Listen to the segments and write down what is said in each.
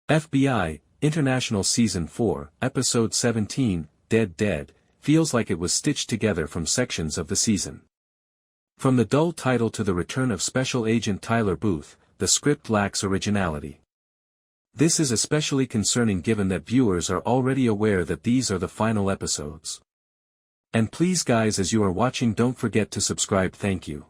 FBI, International Season 4, Episode 17, Dead Dead, feels like it was stitched together from sections of the season. From the dull title to the return of Special Agent Tyler Booth, the script lacks originality. This is especially concerning given that viewers are already aware that these are the final episodes. And please guys, as you are watching, don't forget to subscribe. Thank you.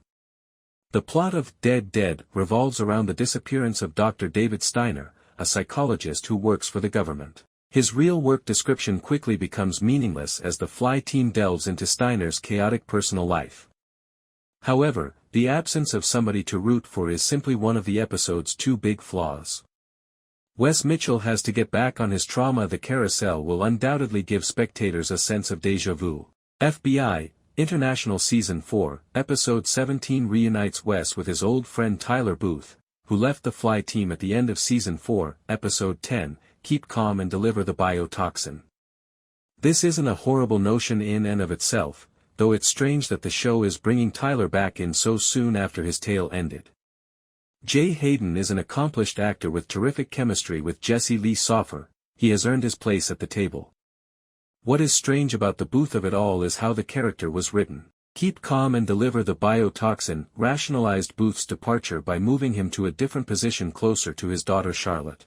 The plot of Dead Dead revolves around the disappearance of Dr. David Steiner, a psychologist who works for the government. His real work description quickly becomes meaningless as the Fly team delves into Steiner's chaotic personal life. However, the absence of somebody to root for is simply one of the episode's two big flaws. Wes Mitchell has to get back on his trauma. The carousel will undoubtedly give spectators a sense of déjà vu. FBI, International Season 4, Episode 17 reunites Wes with his old friend Tyler Booth, who left the Fly team at the end of Season 4, Episode 10, Keep Calm and Deliver the Biotoxin. This isn't a horrible notion in and of itself, though it's strange that the show is bringing Tyler back in so soon after his tale ended. Hayden is an accomplished actor with terrific chemistry with Jesse Lee Soffer. He has earned his place at the table. What is strange about the Booth of it all is how the character was written. Keep Calm and Deliver the Biotoxin rationalized Booth's departure by moving him to a different position closer to his daughter Charlotte.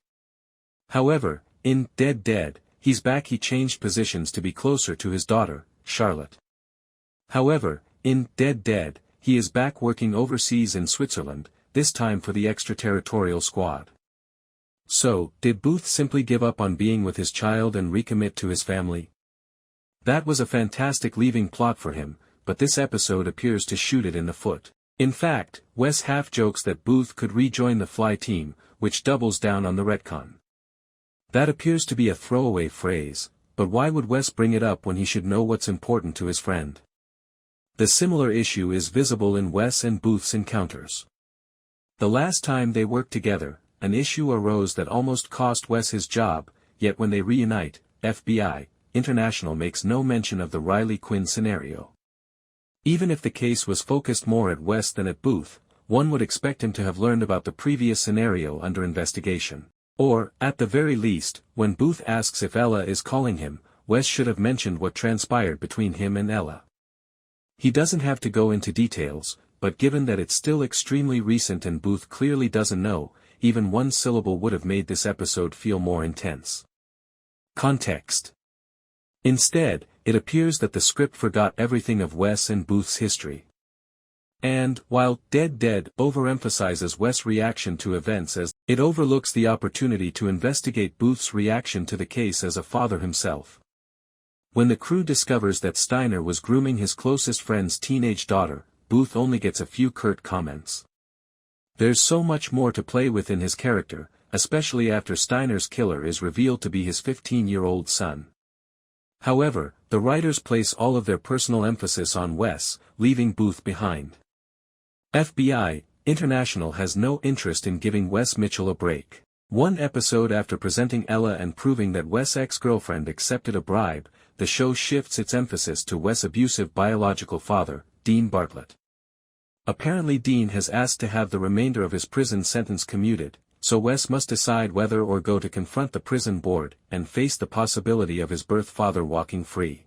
However, in Dead Dead, he's back. He changed positions to be closer to his daughter, Charlotte. However, in Dead Dead, he is back working overseas in Switzerland, this time for the Extraterritorial Squad. So, did Booth simply give up on being with his child and recommit to his family? That was a fantastic leaving plot for him, but this episode appears to shoot it in the foot. In fact, Wes half jokes that Booth could rejoin the Fly team, which doubles down on the retcon. That appears to be a throwaway phrase, but why would Wes bring it up when he should know what's important to his friend? The similar issue is visible in Wes and Booth's encounters. The last time they worked together, an issue arose that almost cost Wes his job, yet when they reunite, FBI, International makes no mention of the Riley Quinn scenario. Even if the case was focused more at Wes than at Booth, one would expect him to have learned about the previous scenario under investigation. Or, at the very least, when Booth asks if Ella is calling him, Wes should have mentioned what transpired between him and Ella. He doesn't have to go into details, but given that it's still extremely recent and Booth clearly doesn't know, even one syllable would have made this episode feel more intense. Context. Instead, it appears that the script forgot everything of Wes and Booth's history. And, while Dead Dead overemphasizes Wes' reaction to events as it overlooks the opportunity to investigate Booth's reaction to the case as a father himself. When the crew discovers that Steiner was grooming his closest friend's teenage daughter, Booth only gets a few curt comments. There's so much more to play with in his character, especially after Steiner's killer is revealed to be his 15-year-old son. However, the writers place all of their personal emphasis on Wes, leaving Booth behind. FBI, International has no interest in giving Wes Mitchell a break. One episode after presenting Ella and proving that Wes' ex-girlfriend accepted a bribe, the show shifts its emphasis to Wes' abusive biological father, Dean Bartlett. Apparently Dean has asked to have the remainder of his prison sentence commuted, so Wes must decide whether or go to confront the prison board and face the possibility of his birth father walking free.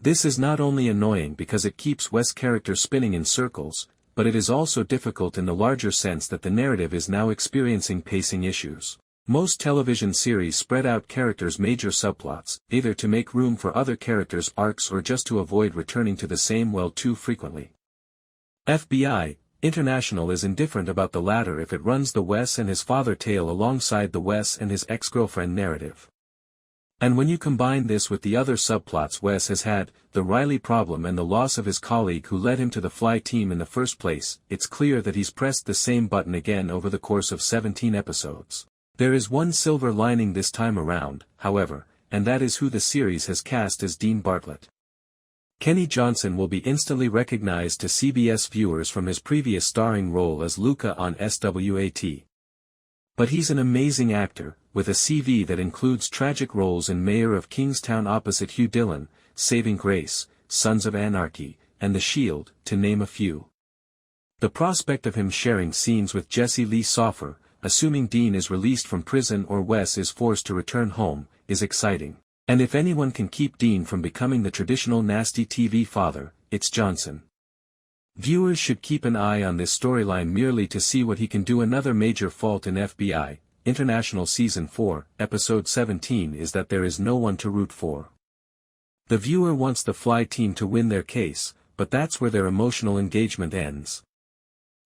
This is not only annoying because it keeps Wes' character spinning in circles, but it is also difficult in the larger sense that the narrative is now experiencing pacing issues. Most television series spread out characters' major subplots, either to make room for other characters' arcs or just to avoid returning to the same well too frequently. FBI, International is indifferent about the latter if it runs the Wes and his father tale alongside the Wes and his ex-girlfriend narrative. And when you combine this with the other subplots Wes has had, the Riley problem and the loss of his colleague who led him to the Fly team in the first place, it's clear that he's pressed the same button again over the course of 17 episodes. There is one silver lining this time around, however, and that is who the series has cast as Dean Bartlett. Kenny Johnson will be instantly recognized to CBS viewers from his previous starring role as Luca on SWAT. But he's an amazing actor, with a CV that includes tragic roles in Mayor of Kingstown opposite Hugh Dillon, Saving Grace, Sons of Anarchy, and The Shield, to name a few. The prospect of him sharing scenes with Jesse Lee Soffer, assuming Dean is released from prison or Wes is forced to return home, is exciting. And if anyone can keep Dean from becoming the traditional nasty TV father, it's Johnson. Viewers should keep an eye on this storyline merely to see what he can do. Another major fault in FBI, International Season 4, Episode 17 is that there is no one to root for. The viewer wants the Fly team to win their case, but that's where their emotional engagement ends.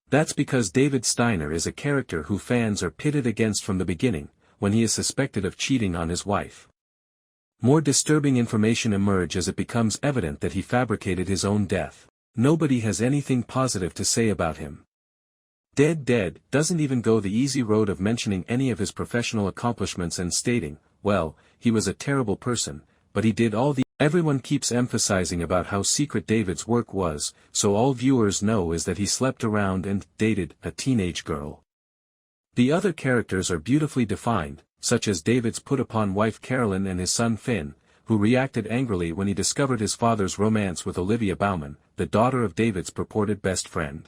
That's because David Steiner is a character who fans are pitted against from the beginning, when he is suspected of cheating on his wife. More disturbing information emerge as it becomes evident that he fabricated his own death. Nobody has anything positive to say about him. Dead doesn't even go the easy road of mentioning any of his professional accomplishments and stating, well, he was a terrible person, but he did all the. Everyone keeps emphasizing about how secret David's work was, so all viewers know is that he slept around and dated a teenage girl. The other characters are beautifully defined, such as David's put-upon wife Carolyn and his son Finn, who reacted angrily when he discovered his father's romance with Olivia Bauman, the daughter of David's purported best friend.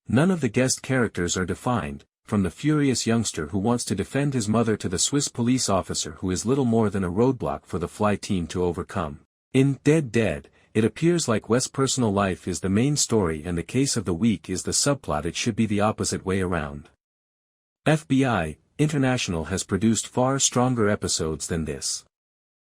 None of the guest characters are defined, from the furious youngster who wants to defend his mother to the Swiss police officer who is little more than a roadblock for the Fly team to overcome. In Dead, it appears like Wes' personal life is the main story and the case of the week is the subplot. It should be the opposite way around. FBI, International has produced far stronger episodes than this.